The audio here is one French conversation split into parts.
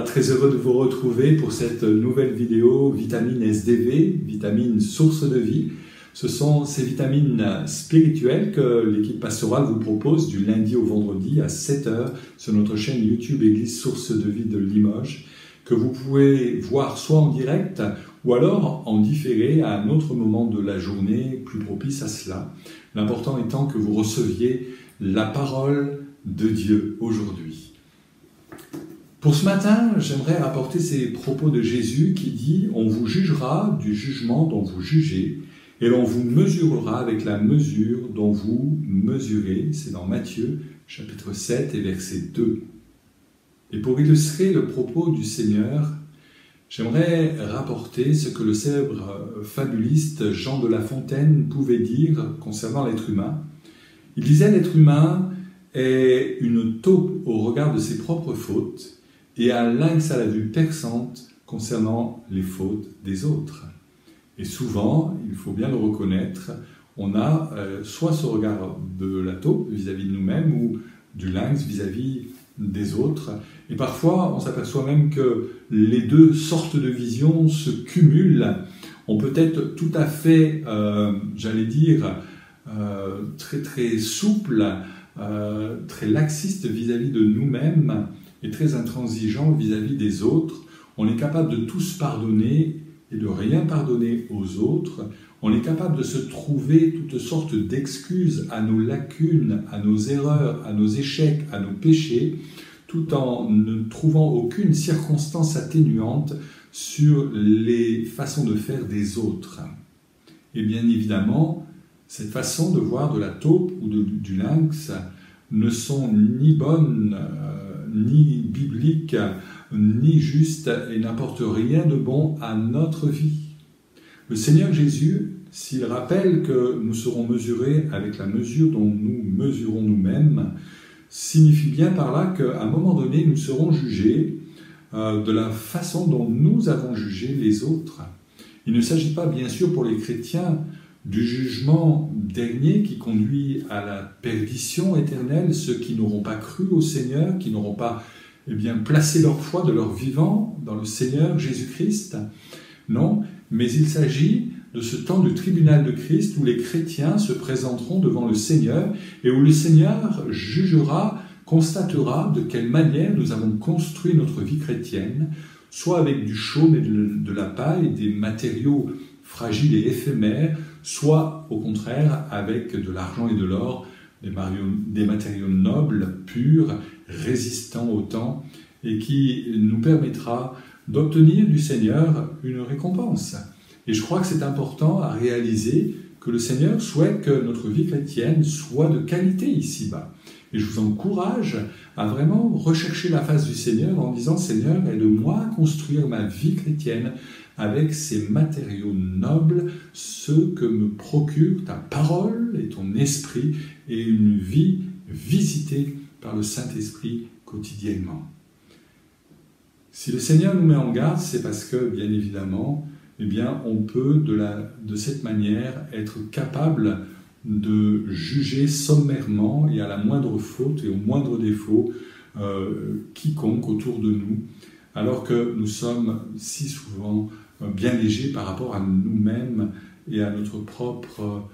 très heureux de vous retrouver pour cette nouvelle vidéo Vitamine SDV, vitamine source de vie. Ce sont ces vitamines spirituelles que l'équipe pastorale vous propose du lundi au vendredi à 7 h sur notre chaîne YouTube Église Source de Vie de Limoges, que vous pouvez voir soit en direct ou alors en différé à un autre moment de la journée plus propice à cela. L'important étant que vous receviez la parole de Dieu aujourd'hui. Pour ce matin, j'aimerais rapporter ces propos de Jésus qui dit « On vous jugera du jugement dont vous jugez, et l'on vous mesurera avec la mesure dont vous mesurez. » C'est dans Matthieu, chapitre 7 et verset 2. Et pour illustrer le propos du Seigneur, j'aimerais rapporter ce que le célèbre fabuliste Jean de La Fontaine pouvait dire concernant l'être humain. Il disait « L'être humain est une taupe au regard de ses propres fautes, et un lynx à la vue perçante concernant les fautes des autres. » Et souvent, il faut bien le reconnaître, on a soit ce regard de la taupe vis-à-vis de nous-mêmes ou du lynx vis-à-vis des autres. Et parfois, on s'aperçoit même que les deux sortes de visions se cumulent. On peut être tout à fait, j'allais dire, très souple, très laxiste vis-à-vis de nous-mêmes, et très intransigeant vis-à-vis des autres. On est capable de tous pardonner et de rien pardonner aux autres. On est capable de se trouver toutes sortes d'excuses à nos lacunes, à nos erreurs, à nos échecs, à nos péchés, tout en ne trouvant aucune circonstance atténuante sur les façons de faire des autres. Et bien évidemment, cette façon de voir de la taupe ou du lynx ne sont ni bonnes, ni biblique, ni juste, et n'apporte rien de bon à notre vie. Le Seigneur Jésus, s'il rappelle que nous serons mesurés avec la mesure dont nous mesurons nous-mêmes, signifie bien par là qu'à un moment donné, nous serons jugés de la façon dont nous avons jugé les autres. Il ne s'agit pas, bien sûr, pour les chrétiens, du jugement dernier qui conduit à la perdition éternelle, ceux qui n'auront pas cru au Seigneur, qui n'auront pas placé leur foi de leur vivant dans le Seigneur Jésus-Christ. Non, mais il s'agit de ce temps du tribunal de Christ où les chrétiens se présenteront devant le Seigneur et où le Seigneur jugera, constatera de quelle manière nous avons construit notre vie chrétienne, soit avec du chaume et de la paille, des matériaux fragiles et éphémères, soit au contraire avec de l'argent et de l'or, des matériaux nobles, purs, résistants au temps, et qui nous permettra d'obtenir du Seigneur une récompense. Et je crois que c'est important à réaliser que le Seigneur souhaite que notre vie chrétienne soit de qualité ici-bas. Et je vous encourage à vraiment rechercher la face du Seigneur en disant « Seigneur, aide-moi à construire ma vie chrétienne avec ces matériaux nobles, ceux que me procure ta parole et ton esprit et une vie visitée par le Saint-Esprit quotidiennement. » Si le Seigneur nous met en garde, c'est parce que, bien évidemment, on peut de cette manière être capable de juger sommairement et à la moindre faute et au moindre défaut quiconque autour de nous, alors que nous sommes si souvent bien légers par rapport à nous-mêmes et à notre propre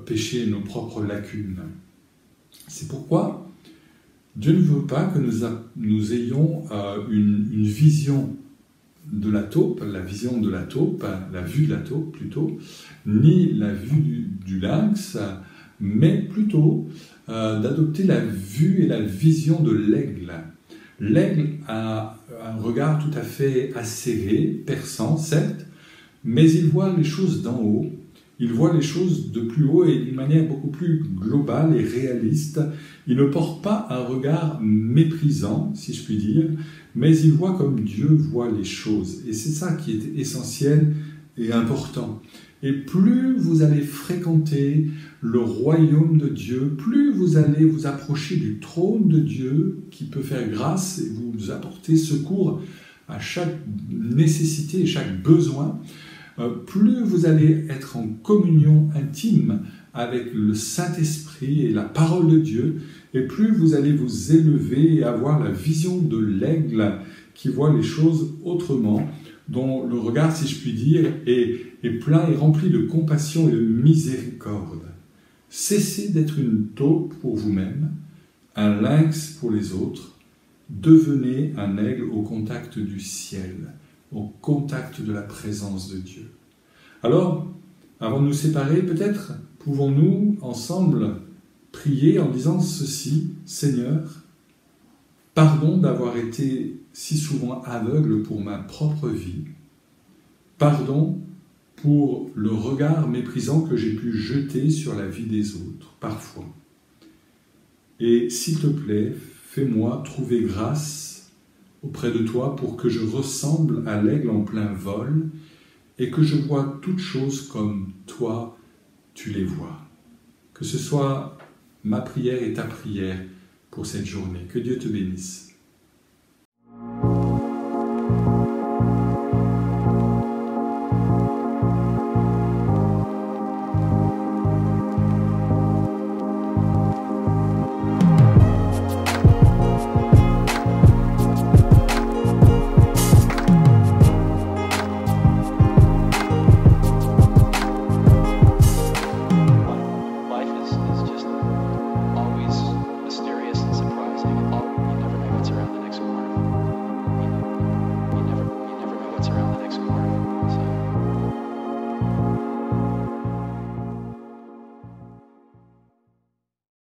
péché et nos propres lacunes. C'est pourquoi Dieu ne veut pas que nous ayons une vision de la taupe, la vision de la taupe, la vue de la taupe plutôt, ni la vue du lynx, mais plutôt d'adopter la vue et la vision de l'aigle. L'aigle a un regard tout à fait acéré, perçant, certes, mais il voit les choses d'en haut, il voit les choses de plus haut et d'une manière beaucoup plus globale et réaliste. Il ne porte pas un regard méprisant, si je puis dire, mais il voit comme Dieu voit les choses. Et c'est ça qui est essentiel et important. Et plus vous allez fréquenter le royaume de Dieu, plus vous allez vous approcher du trône de Dieu qui peut faire grâce et vous apporter secours à chaque nécessité et chaque besoin, plus vous allez être en communion intime avec le Saint-Esprit et la parole de Dieu, et plus vous allez vous élever et avoir la vision de l'aigle qui voient les choses autrement, dont le regard, si je puis dire, est plein et rempli de compassion et de miséricorde. Cessez d'être une taupe pour vous-même, un lynx pour les autres. Devenez un aigle au contact du ciel, au contact de la présence de Dieu. Alors, avant de nous séparer, peut-être pouvons-nous ensemble prier en disant ceci: Seigneur, pardon d'avoir été si souvent aveugle pour ma propre vie. Pardon pour le regard méprisant que j'ai pu jeter sur la vie des autres, parfois. Et s'il te plaît, fais-moi trouver grâce auprès de toi pour que je ressemble à l'aigle en plein vol et que je vois toutes choses comme toi, tu les vois. Que ce soit ma prière et ta prière pour cette journée. Que Dieu te bénisse. Life is just